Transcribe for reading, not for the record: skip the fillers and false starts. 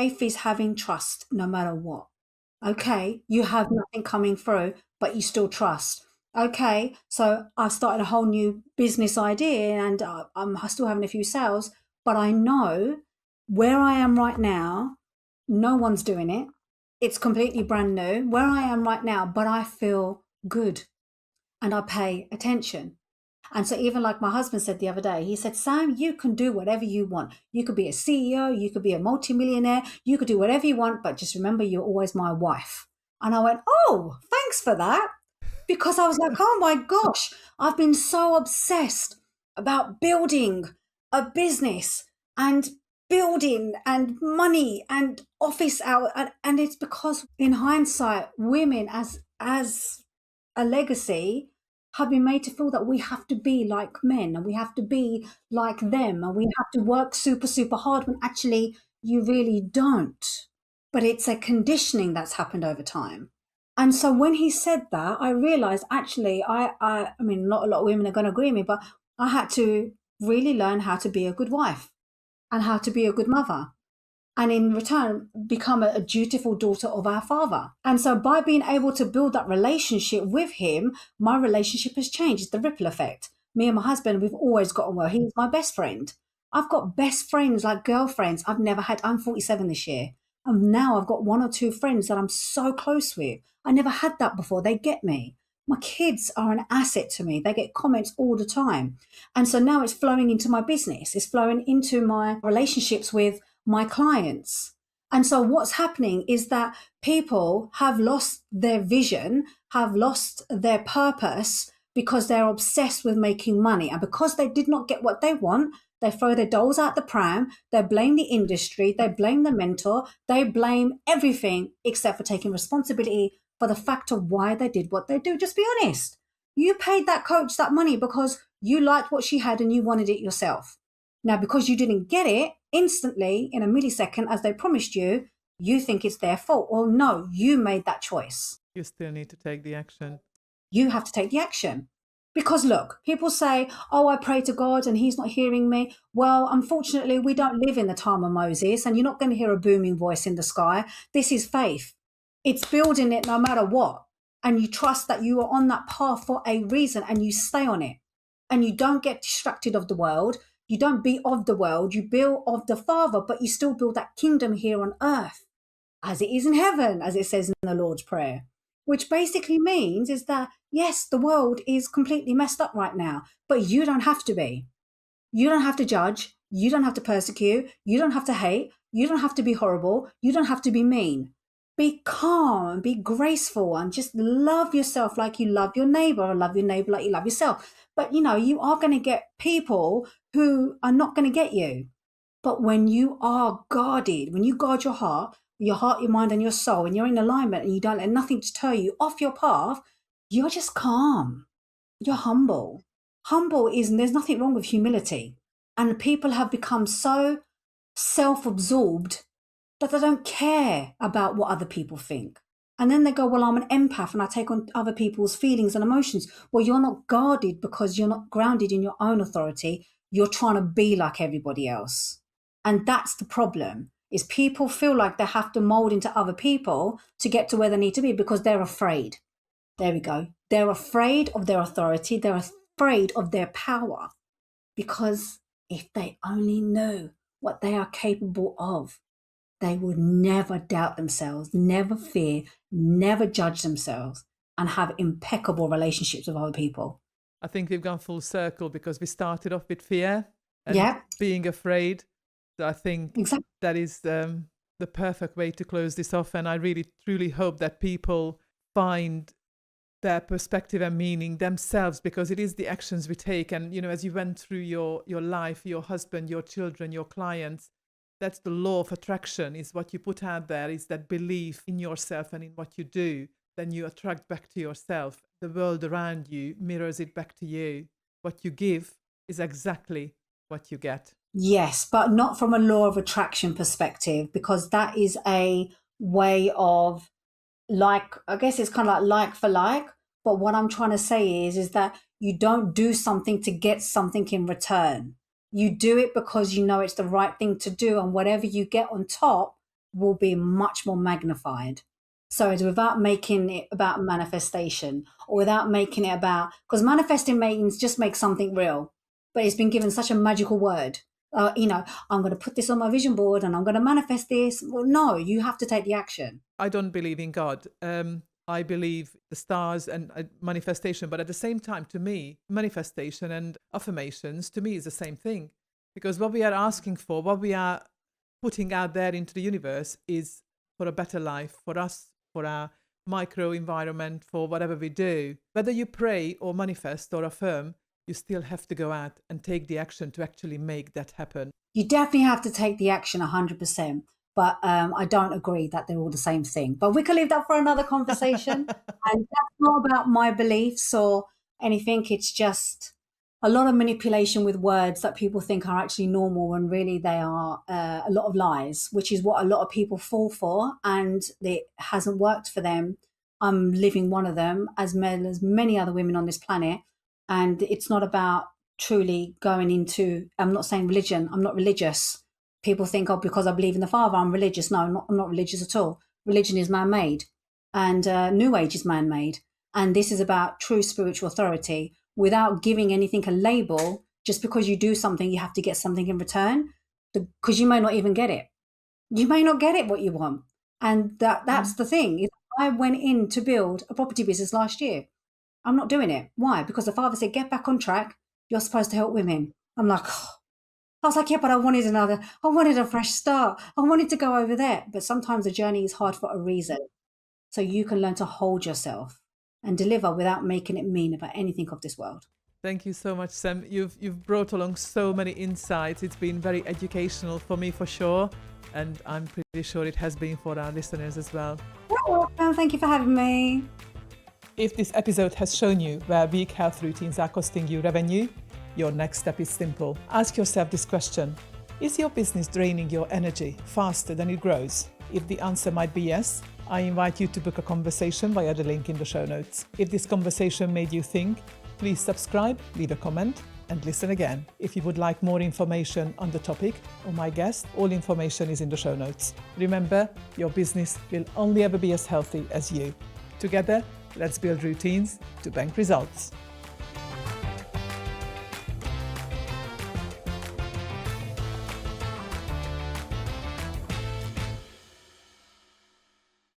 Faith is having trust no matter what. Okay, you have nothing coming through, but you still trust. Okay, so I started a whole new business idea and I'm still having a few sales, but I know where I am right now, no one's doing it. It's completely brand new where I am right now, but I feel good and I pay attention. And so, even like my husband said the other day, he said, Sam, you can do whatever you want. You could be a CEO, you could be a multimillionaire, you could do whatever you want, but just remember you're always my wife. And I went, oh, thanks for that. Because I was like, oh my gosh, I've been so obsessed about building a business and building and money and office hour. And it's because in hindsight, women as a legacy have been made to feel that we have to be like men and we have to be like them and we have to work super, super hard when actually you really don't. But it's a conditioning that's happened over time. And so when he said that, I realized actually, I mean, not a lot of women are going to agree with me, but I had to really learn how to be a good wife and how to be a good mother and in return become a dutiful daughter of our father. And so by being able to build that relationship with him, my relationship has changed. It's the ripple effect. Me and my husband, we've always gotten well. He's my best friend. I've got best friends, like girlfriends I've never had. I'm 47 this year. And now I've got one or two friends that I'm so close with. I never had that before. They get me. My kids are an asset to me. They get comments all the time. And so now it's flowing into my business. It's flowing into my relationships with my clients. And so what's happening is that people have lost their vision, have lost their purpose because they're obsessed with making money. And because they did not get what they want, they throw their dolls out the pram, they blame the industry, they blame the mentor, they blame everything except for taking responsibility for the fact of why they did what they do. Just be honest. You paid that coach that money because you liked what she had and you wanted it yourself. Now, because you didn't get it instantly in a millisecond as they promised you, you think it's their fault. Well, no, you made that choice. You still need to take the action. You have to take the action. Because look, people say, oh, I pray to God and he's not hearing me. Well, unfortunately, we don't live in the time of Moses and you're not going to hear a booming voice in the sky. This is faith. It's building it no matter what. And you trust that you are on that path for a reason and you stay on it. And you don't get distracted of the world. You don't be of the world. You build of the Father, but you still build that kingdom here on earth as it is in heaven, as it says in the Lord's Prayer, which basically means is that, yes, the world is completely messed up right now, but you don't have to be. You don't have to judge. You don't have to persecute. You don't have to hate. You don't have to be horrible. You don't have to be mean. Be calm and be graceful and just love yourself like you love your neighbor or love your neighbor like you love yourself. But, you are going to get people who are not going to get you. But when you are guarded, when you guard your heart, your mind, and your soul, and you're in alignment and you don't let nothing deter you off your path, you're just calm. You're humble. Humble is, there's nothing wrong with humility. And people have become so self absorbed that they don't care about what other people think. And then they go, well, I'm an empath and I take on other people's feelings and emotions. Well, you're not guarded because you're not grounded in your own authority. You're trying to be like everybody else. And that's the problem, is people feel like they have to mold into other people to get to where they need to be because they're afraid. There we go. They're afraid of their authority. They're afraid of their power because if they only knew what they are capable of, they would never doubt themselves, never fear, never judge themselves, and have impeccable relationships with other people. I think we've gone full circle because we started off with fear and Yeah, being afraid. So I think exactly. that is the perfect way to close this off. And I really, truly hope that people find their perspective and meaning themselves, because it is the actions we take. And, as you went through your life, your husband, your children, your clients, that's the law of attraction, is what you put out there, is that belief in yourself and in what you do. Then you attract back to yourself. The world around you mirrors it back to you. What you give is exactly what you get. Yes, but not from a law of attraction perspective, because that is a way of, like, I guess it's kind of like for like. But what I'm trying to say is that you don't do something to get something in return. You do it because you know it's the right thing to do. And whatever you get on top, will be much more magnified. So it's without making it about manifestation, or without making it about, because manifesting means just make something real, but it's been given such a magical word. I'm going to put this on my vision board and I'm going to manifest this. Well, no, you have to take the action. I don't believe in God. I believe the stars and manifestation, but at the same time, to me, manifestation and affirmations, to me, is the same thing. Because what we are asking for, what we are putting out there into the universe is for a better life, for us, for our micro environment, for whatever we do. Whether you pray or manifest or affirm, you still have to go out and take the action to actually make that happen. You definitely have to take the action 100%. But I don't agree that they're all the same thing. But we can leave that for another conversation. And that's not about my beliefs or anything. It's just a lot of manipulation with words that people think are actually normal when really they are a lot of lies, which is what a lot of people fall for. And it hasn't worked for them. I'm living one of them, as well as many other women on this planet. And it's not about truly going into, I'm not saying religion, I'm not religious. People think, oh, because I believe in the Father, I'm religious. No, I'm not religious at all. Religion is man-made, and New Age is man-made. And this is about true spiritual authority without giving anything a label. Just because you do something, you have to get something in return, because you may not even get it. You may not get it what you want. And that's the thing. I went in to build a property business last year. I'm not doing it. Why? Because the Father said, get back on track. You're supposed to help women. I'm like, oh. I was like, yeah, but I wanted a fresh start. I wanted to go over there. But sometimes the journey is hard for a reason. So you can learn to hold yourself and deliver without making it mean about anything of this world. Thank you so much, Sam. You've brought along so many insights. It's been very educational for me, for sure. And I'm pretty sure it has been for our listeners as well. You're welcome. Thank you for having me. If this episode has shown you where weak health routines are costing you revenue, your next step is simple. Ask yourself this question: is your business draining your energy faster than it grows? If the answer might be yes, I invite you to book a conversation via the link in the show notes. If this conversation made you think, please subscribe, leave a comment, and listen again. If you would like more information on the topic or my guest, all information is in the show notes. Remember, your business will only ever be as healthy as you. Together, let's build routines to bank results.